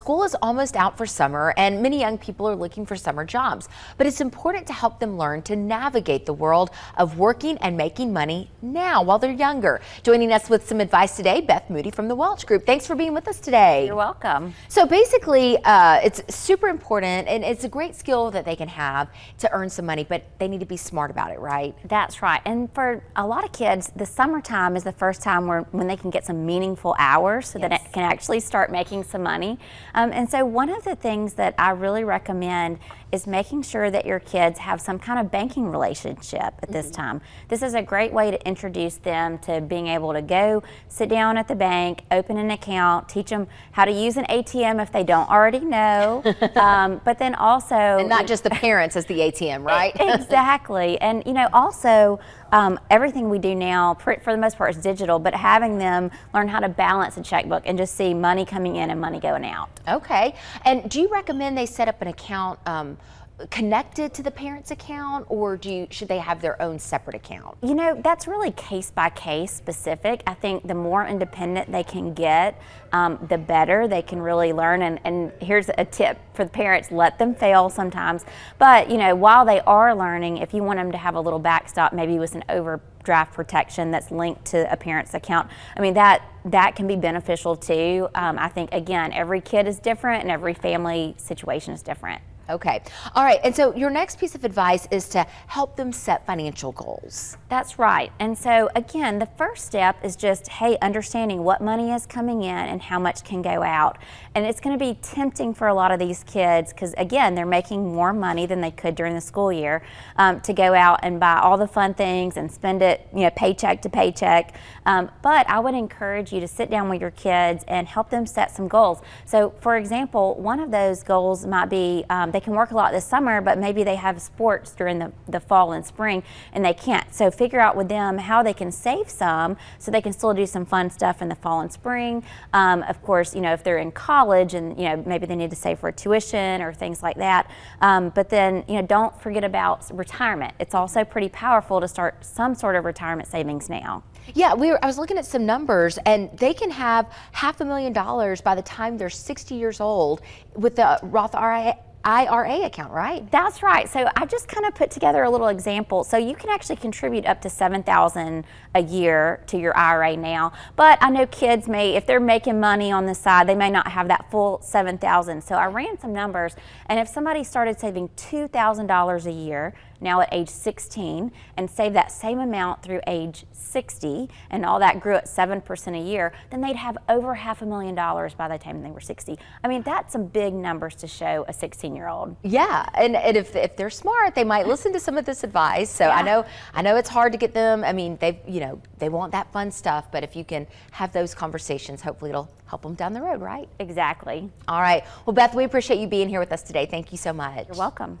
School is almost out for summer, and many young people are looking for summer jobs. But it's important to help them learn to navigate the world of working and making money now while they're younger. Joining us with some advice today, Beth Moody from the Welch Group. Thanks for being with us today. You're welcome. So basically, it's super important, and it's a great skill that they can have to earn some money, but they need to be smart about it, right? That's right. And for a lot of kids, the summertime is the first time when they can get some meaningful hours so that it can actually start making some money. And so one of the things that I really recommend is making sure that your kids have some kind of banking relationship at this time. This is a great way to introduce them to being able to go sit down at the bank, open an account, teach them how to use an ATM if they don't already know, but then also... And not just the parents as the ATM, right? Exactly. And you know, also everything we do now, for the most part, is digital, but having them learn how to balance a checkbook and just see money coming in and money going out. Okay. And do you recommend they set up an account connected to the parent's account, or should they have their own separate account? You know, that's really case by case specific. I think the more independent they can get, the better they can really learn. And here's a tip for the parents: let them fail sometimes. But you know, while they are learning, if you want them to have a little backstop, maybe with an overdraft protection that's linked to a parent's account, I mean, that can be beneficial too. I think, again, every kid is different and every family situation is different. Okay. All right. And so your next piece of advice is to help them set financial goals. That's right. And so again, the first step is just, hey, understanding what money is coming in and how much can go out. And it's going to be tempting for a lot of these kids because, again, they're making more money than they could during the school year to go out and buy all the fun things and spend it, you know, paycheck to paycheck. But I would encourage you to sit down with your kids and help them set some goals. So, for example, one of those goals might be they can work a lot this summer, but maybe they have sports during the fall and spring and they can't. So figure out with them how they can save some so they can still do some fun stuff in the fall and spring. Of course, you know, if they're in college and, you know, maybe they need to save for tuition or things like that. But then, you know, don't forget about retirement. It's also pretty powerful to start some sort of retirement savings now. Yeah, I was looking at some numbers, and they can have $500,000 by the time they're 60 years old with the Roth IRA account, right? That's right. So I just kind of put together a little example. So you can actually contribute up to $7,000 a year to your IRA now. But I know kids may, if they're making money on the side, they may not have that full $7,000. So I ran some numbers, and if somebody started saving $2,000 a year now at age 16 and save that same amount through age 60, and all that grew at 7% a year, then they'd have over $500,000 by the time they were 60. I mean, that's some big numbers to show a 16-year-old. Yeah, and if they're smart, they might listen to some of this advice. So yeah. I know it's hard to get them. I mean, they want that fun stuff, but if you can have those conversations, hopefully it'll help them down the road, right? Exactly. All right. Well, Beth, we appreciate you being here with us today. Thank you so much. You're welcome.